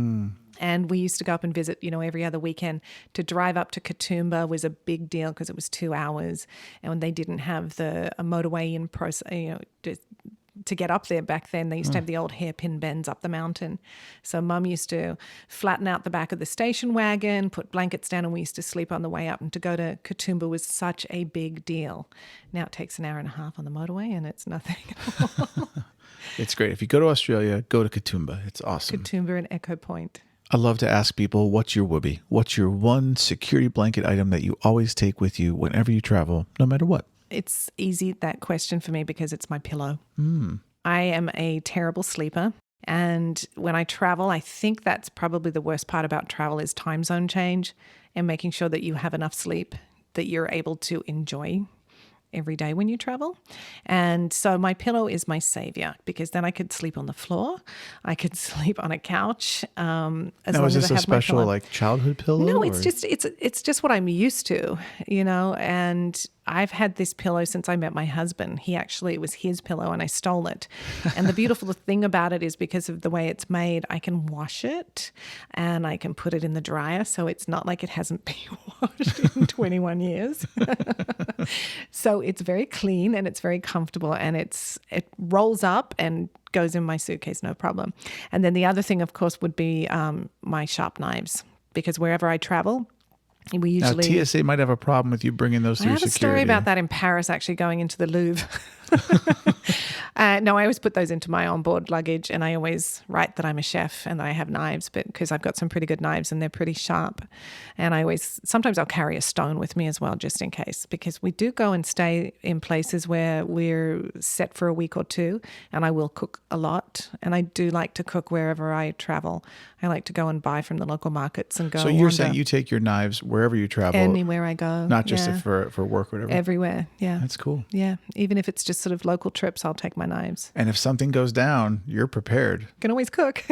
And we used to go up and visit, every other weekend. To drive up to Katoomba was a big deal because it was 2 hours. And when they didn't have a motorway in process, to get up there back then, they used to have the old hairpin bends up the mountain. So Mum used to flatten out the back of the station wagon, put blankets down, and we used to sleep on the way up. And to go to Katoomba was such a big deal. Now it takes an hour and a half on the motorway and it's nothing at all. It's great. If you go to Australia, go to Katoomba. It's awesome. Katoomba and Echo Point. I love to ask people, what's your whoopee? What's your one security blanket item that you always take with you whenever you travel, no matter what? It's easy, that question for me, because it's my pillow. I am a terrible sleeper. And when I travel, I think that's probably the worst part about travel is time zone change and making sure that you have enough sleep that you're able to enjoy every day when you travel. And so my pillow is my savior because then I could sleep on the floor. I could sleep on a couch. Now, is this a special childhood pillow? No, it's just what I'm used to, and I've had this pillow since I met my husband. It was his pillow and I stole it. And the beautiful thing about it is because of the way it's made, I can wash it and I can put it in the dryer. So it's not like it hasn't been washed in 21 years. So it's very clean and it's very comfortable, and it rolls up and goes in my suitcase, no problem. And then the other thing, of course, would be my sharp knives, because wherever I travel, we usually... Now, TSA might have a problem with you bringing those through I have security. a story about that in Paris, actually, going into the Louvre. No, I always put those into my onboard luggage, and I always write that I'm a chef and that I have knives, but because I've got some pretty good knives and they're pretty sharp. And sometimes I'll carry a stone with me as well, just in case, because we do go and stay in places where we're set for a week or two, and I will cook a lot. And I do like to cook wherever I travel. I like to go and buy from the local markets and go. So you're saying you take your knives wherever you travel? Anywhere I go. Not just for work or whatever? Everywhere, yeah. That's cool. Yeah, even if it's just sort of local trips, I'll take my knives. And if something goes down, you're prepared. Can always cook.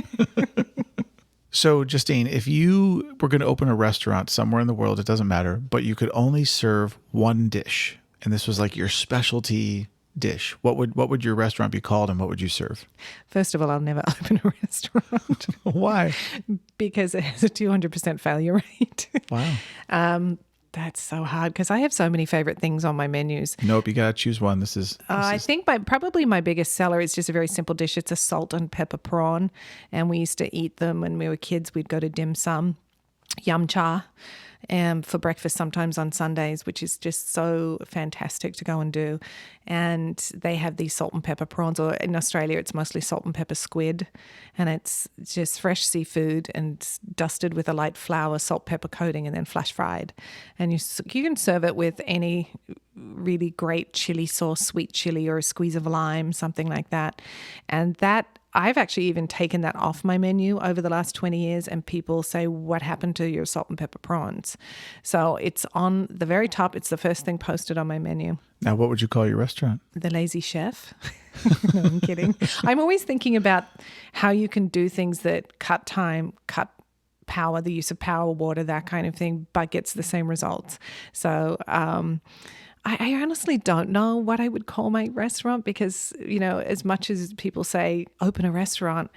So, Justine, if you were going to open a restaurant somewhere in the world, it doesn't matter, but you could only serve one dish, and this was like your specialty dish, what would your restaurant be called, and what would you serve? First of all, I'll never open a restaurant. Why? Because it has a 200% failure rate. Wow. That's so hard because I have so many favorite things on my menus. Nope, you got to choose one. I think probably my biggest seller is just a very simple dish. It's a salt and pepper prawn, and we used to eat them when we were kids. We'd go to dim sum, yum cha, for breakfast sometimes on Sundays, which is just so fantastic to go and do. And they have these salt and pepper prawns, or in Australia, it's mostly salt and pepper squid. And it's just fresh seafood and dusted with a light flour, salt, pepper coating, and then flash fried. And you can serve it with any really great chili sauce, sweet chili, or a squeeze of lime, something like that. And I've actually even taken that off my menu over the last 20 years, and people say, what happened to your salt and pepper prawns? So it's on the very top. It's the first thing posted on my menu. Now, what would you call your restaurant? The Lazy Chef. No, I'm kidding. I'm always thinking about how you can do things that cut time, cut power, the use of power, water, that kind of thing, but gets the same results. So, I honestly don't know what I would call my restaurant because, as much as people say, open a restaurant,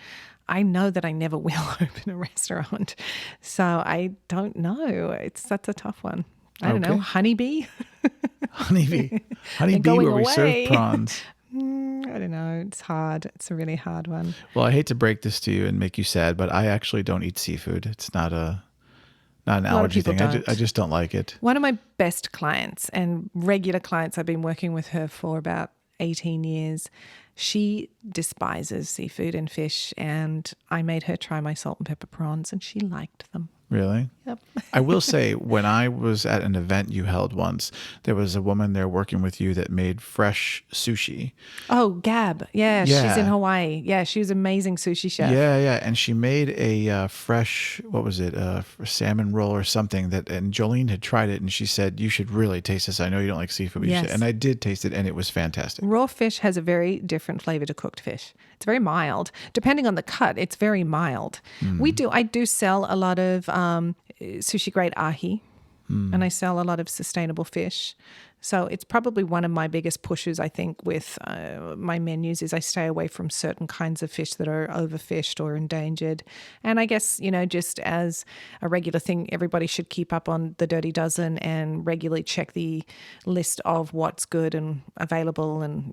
I know that I never will open a restaurant. So I don't know. That's a tough one. I don't know. Honeybee? Honeybee where we serve prawns. I don't know. It's hard. It's a really hard one. Well, I hate to break this to you and make you sad, but I actually don't eat seafood. It's not an allergy thing. I just don't like it. One of my best clients and regular clients, I've been working with her for about 18 years. She despises seafood and fish, and I made her try my salt and pepper prawns, and she liked them. Really? Yep. I will say, when I was at an event you held once, there was a woman there working with you that made fresh sushi. Oh, Gab. Yeah, she's in Hawaii. Yeah, she was an amazing sushi chef. Yeah. And she made a fresh, what was it, salmon roll or something and Jolene had tried it and she said, you should really taste this. I know you don't like seafood, but yes. And I did taste it and it was fantastic. Raw fish has a very different flavor to cooked fish. It's very mild. Depending on the cut, it's very mild. I do sell a lot of sushi grade ahi, and I sell a lot of sustainable fish. So it's probably one of my biggest pushes, I think, with my menus is I stay away from certain kinds of fish that are overfished or endangered. And I guess, just as a regular thing, everybody should keep up on the Dirty Dozen and regularly check the list of what's good and available and,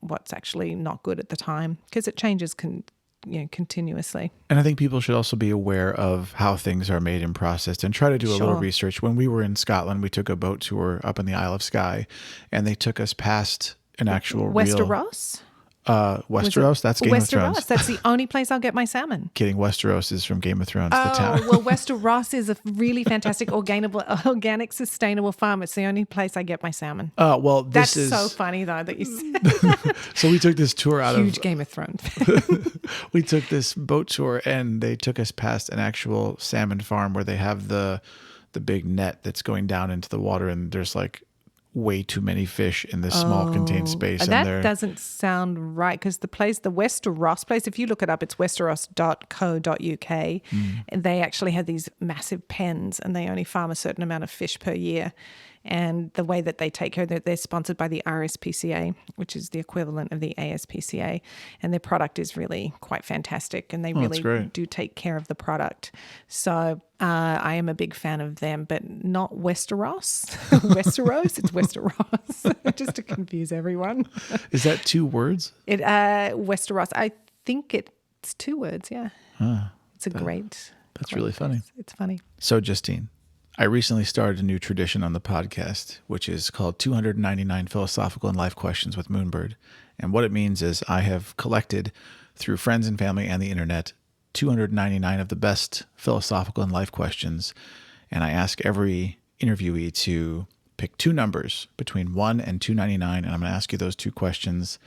what's actually not good at the time, because it changes continuously. And I think people should also be aware of how things are made and processed and try to do a little research. When we were in Scotland, we took a boat tour up in the Isle of Skye, and they took us past an actual Westeros? Westeros? That's Game of Thrones. Westeros. That's the only place I'll get my salmon. Kidding. Westeros is from Game of Thrones, the town. Well, Westeros is a really fantastic organic, sustainable farm. It's the only place I get my salmon. That's so funny, though, that you said. So we took this tour out Huge Game of Thrones. We took this boat tour, and they took us past an actual salmon farm where they have the big net that's going down into the water, and there's like way too many fish in this small contained space. That doesn't sound right, because the Westeros place, if you look it up, it's westeros.co.uk, and they actually have these massive pens and they only farm a certain amount of fish per year. And the way that they take care of it, they're sponsored by the RSPCA, which is the equivalent of the ASPCA. And their product is really quite fantastic. And they really do take care of the product. So I am a big fan of them, but not Westeros. Westeros, it's Westeros, just to confuse everyone. Is that 2 words? Westeros, I think it's 2 words, yeah. It's a great... That's really funny. It's funny. So, Justine, I recently started a new tradition on the podcast, which is called 299 Philosophical and Life Questions with Moonbird. And what it means is I have collected, through friends and family and the internet, 299 of the best philosophical and life questions. And I ask every interviewee to pick 2 numbers between 1 and 299. And I'm going to ask you those 2 questions.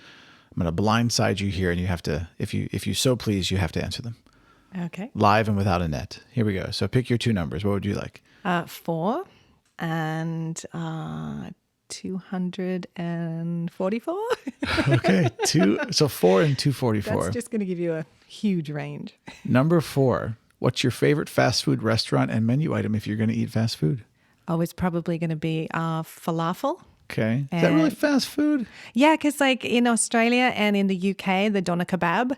I'm going to blindside you here, and you have to, if you so please, you have to answer them. Okay. Live and without a net. Here we go. So pick your 2 numbers. What would you like? 4 and 244. Okay. 2. So 4 and 244. That's just going to give you a huge range. Number 4. What's your favorite fast food restaurant and menu item if you're going to eat fast food? Oh, it's probably going to be falafel. Okay. Is that really fast food? Yeah, because like in Australia and in the UK, the doner kebab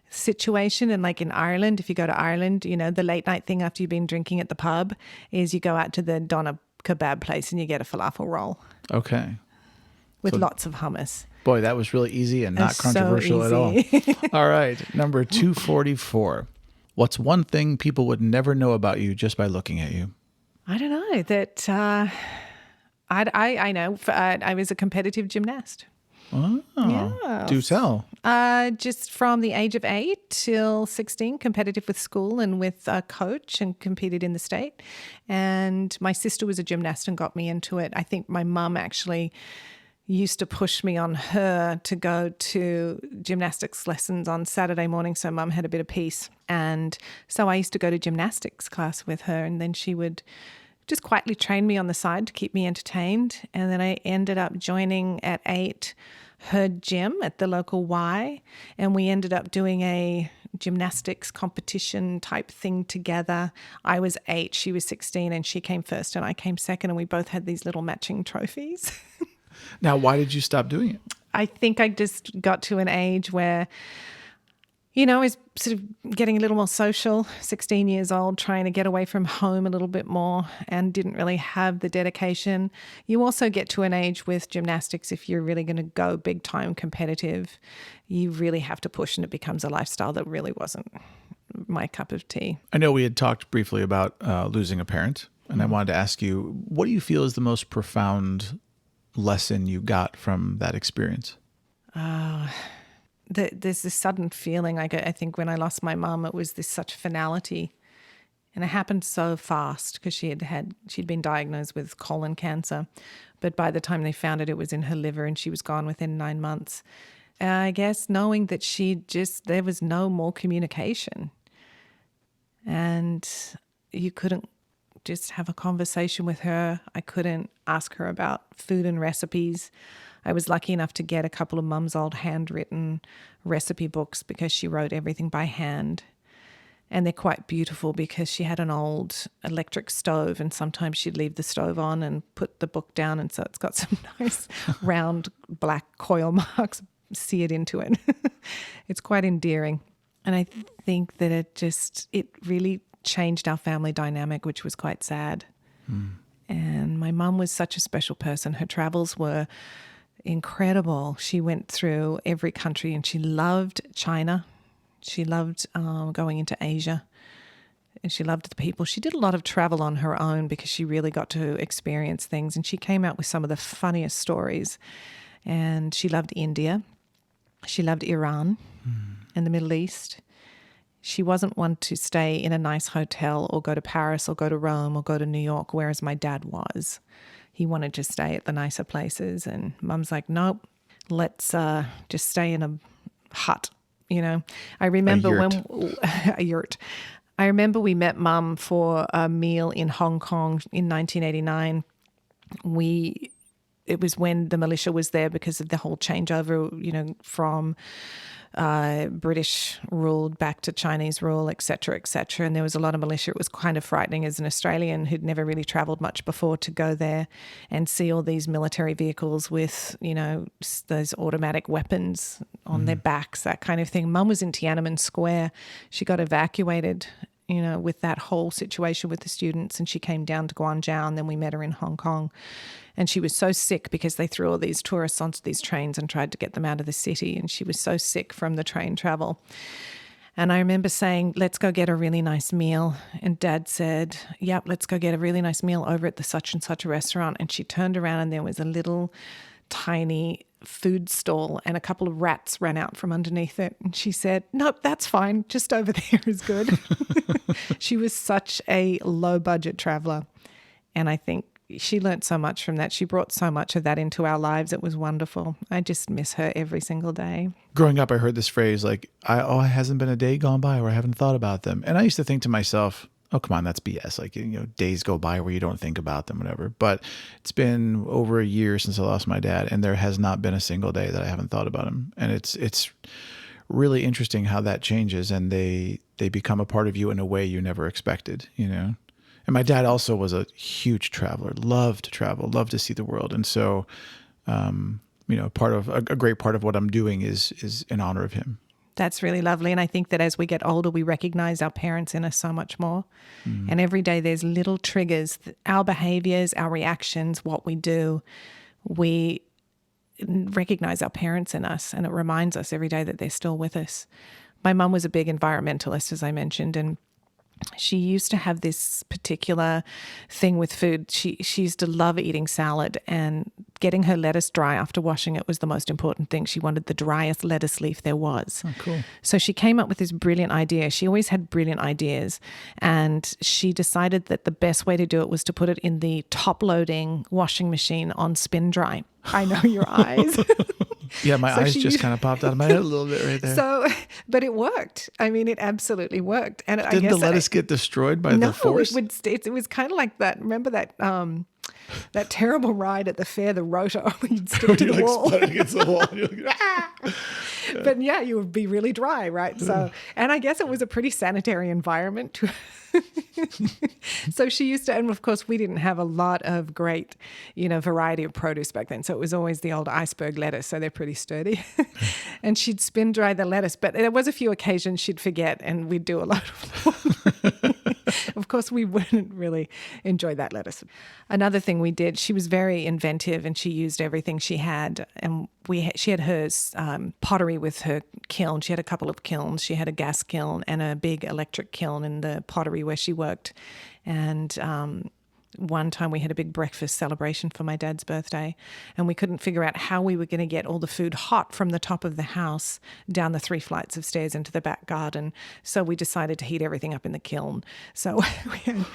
situation, and like in Ireland, if you go to Ireland, you know, the late night thing after you've been drinking at the pub is you go out to the doner kebab place and you get a falafel roll. Okay. With lots of hummus. Boy, that was really easy and not controversial at all. All right. Number 244. What's one thing people would never know about you just by looking at you? I don't know. That I know. I was a competitive gymnast. Oh, yeah. Do tell. Just from the age of 8 till 16, competitive with school and with a coach, and competed in the state. And my sister was a gymnast and got me into it. I think my mum actually used to push me on her to go to gymnastics lessons on Saturday morning, so mum had a bit of peace. And so I used to go to gymnastics class with her, and then she would just quietly train me on the side to keep me entertained. And then I ended up joining at 8 her gym at the local Y, and we ended up doing a gymnastics competition type thing together. I was 8, she was 16, and she came first and I came second, and we both had these little matching trophies. Now, why did you stop doing it? I think I just got to an age where, you know, I was sort of getting a little more social, 16 years old, trying to get away from home a little bit more, and didn't really have the dedication. You also get to an age with gymnastics, if you're really going to go big time competitive, you really have to push, and it becomes a lifestyle that really wasn't my cup of tea. I know we had talked briefly about losing a parent, and I wanted to ask you, what do you feel is the most profound lesson you got from that experience? There's this sudden feeling. I think when I lost my mum, it was this such finality, and it happened so fast because she'd been diagnosed with colon cancer, but by the time they found it, it was in her liver, and she was gone within 9 months. I guess knowing that there was no more communication, and you couldn't just have a conversation with her. I couldn't ask her about food and recipes. I was lucky enough to get a couple of mum's old handwritten recipe books because she wrote everything by hand. And they're quite beautiful because she had an old electric stove, and sometimes she'd leave the stove on and put the book down, and so it's got some nice round black coil marks seared into it. It's quite endearing. And I think that it really changed our family dynamic, which was quite sad. And my mum was such a special person. Her travels were incredible. She went through every country, and she loved China. She loved going into Asia, and she loved the people. She did a lot of travel on her own because she really got to experience things, and she came out with some of the funniest stories. And she loved India. She loved Iran and the Middle East. She wasn't one to stay in a nice hotel or go to Paris or go to Rome or go to New York, whereas my dad was. He wanted to stay at the nicer places, and Mum's like, nope, let's just stay in a hut, you know. I remember a yurt. I remember we met Mum for a meal in Hong Kong in 1989. It was when the militia was there because of the whole changeover, you know, from British ruled back to Chinese rule, et cetera, and there was a lot of militia. It was kind of frightening as an Australian who'd never really travelled much before to go there and see all these military vehicles with, those automatic weapons on their backs, that kind of thing. Mum was in Tiananmen Square. She got evacuated, with that whole situation with the students, and she came down to Guangzhou, and then we met her in Hong Kong. And she was so sick because they threw all these tourists onto these trains and tried to get them out of the city. And she was so sick from the train travel. And I remember saying, let's go get a really nice meal. And Dad said, yep, let's go get a really nice meal over at the such and such a restaurant. And she turned around and there was a little tiny food stall and a couple of rats ran out from underneath it. And she said, nope, that's fine. Just over there is good. She was such a low budget traveler. And I think she learned so much from that. She brought so much of that into our lives. It was wonderful. I just miss her every single day. Growing up, I heard this phrase like, it hasn't been a day gone by where I haven't thought about them. And I used to think to myself, oh, come on, that's BS. Like, days go by where you don't think about them, whatever. But it's been over a year since I lost my dad, and there has not been a single day that I haven't thought about him. And it's really interesting how that changes, and they become a part of you in a way you never expected, And my dad also was a huge traveler, loved to travel, loved to see the world. And so, part of a great part of what I'm doing is in honor of him. That's really lovely. And I think that as we get older, we recognize our parents in us so much more. And every day there's little triggers, our behaviors, our reactions, what we do. We recognize our parents in us, and it reminds us every day that they're still with us. My mum was a big environmentalist, as I mentioned, and she used to have this particular thing with food. She used to love eating salad, and getting her lettuce dry after washing it was the most important thing. She wanted the driest lettuce leaf there was. Oh, cool. So she came up with this brilliant idea. She always had brilliant ideas, and she decided that the best way to do it was to put it in the top-loading washing machine on spin dry. I know your eyes. Yeah, my eyes just kind of popped out of my head a little bit right there. But it worked. I mean, it absolutely worked. And Didn't the lettuce get destroyed by the force? No, it was kind of like that. Remember that that terrible ride at the fair, the rotor, where you'd stick to the wall. Against the wall. You're like, ah! But yeah, you would be really dry, right? So, and I guess it was a pretty sanitary environment. So she used to, and of course we didn't have a lot of great, variety of produce back then. So it was always the old iceberg lettuce. So they're pretty sturdy. And she'd spin dry the lettuce, but there was a few occasions she'd forget and we'd do a lot of Of course, we wouldn't really enjoy that lettuce. Another thing we did, she was very inventive and she used everything she had. And she had hers pottery with her kiln. She had a couple of kilns. She had a gas kiln and a big electric kiln in the pottery where she worked. And one time we had a big breakfast celebration for my dad's birthday, and we couldn't figure out how we were going to get all the food hot from the top of the house down the 3 flights of stairs into the back garden. So we decided to heat everything up in the kiln. So we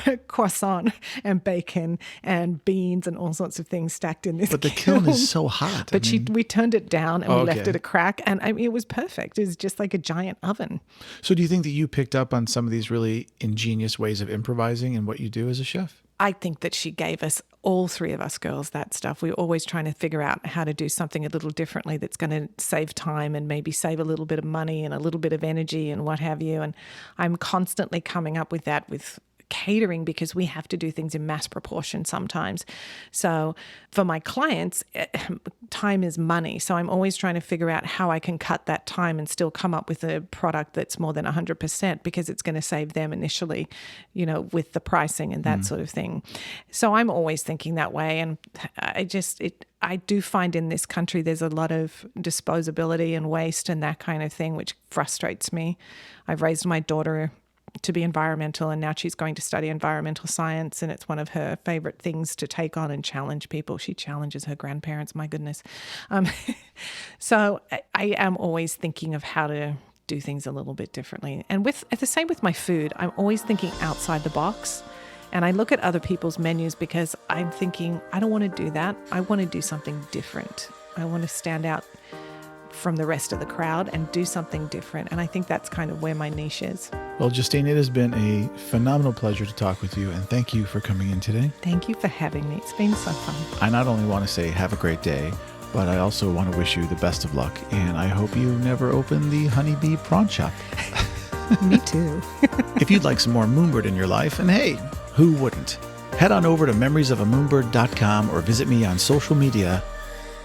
had croissant and bacon and beans and all sorts of things stacked in this But the kiln is so hot. But we turned it down and we left it a crack, and it was perfect. It was just like a giant oven. So do you think that you picked up on some of these really ingenious ways of improvising in what you do as a chef? I think that she gave us, all three of us girls, that stuff. We were always trying to figure out how to do something a little differently that's going to save time and maybe save a little bit of money and a little bit of energy and what have you. And I'm constantly coming up with that with catering, because we have to do things in mass proportion sometimes. So for my clients, time is money. So I'm always trying to figure out how I can cut that time and still come up with a product that's more than 100%, because it's going to save them initially, with the pricing and that sort of thing. So I'm always thinking that way. And I do find in this country there's a lot of disposability and waste and that kind of thing, which frustrates me. I've raised my daughter to be environmental, and now she's going to study environmental science, and it's one of her favorite things to take on and challenge people. She challenges her grandparents, my goodness. So I am always thinking of how to do things a little bit differently. And the same with my food, I'm always thinking outside the box. And I look at other people's menus because I'm thinking, I don't want to do that. I want to do something different. I want to stand out from the rest of the crowd and do something different. And I think that's kind of where my niche is. Well, Justine, it has been a phenomenal pleasure to talk with you, and thank you for coming in today. Thank you for having me. It's been so fun. I not only want to say have a great day, but I also want to wish you the best of luck, and I hope you never open the Honeybee Prawn Shop. Me too. If you'd like some more Moonbird in your life, and hey, who wouldn't? Head on over to memoriesofamoonbird.com or visit me on social media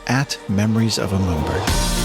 @memoriesofamoonbird.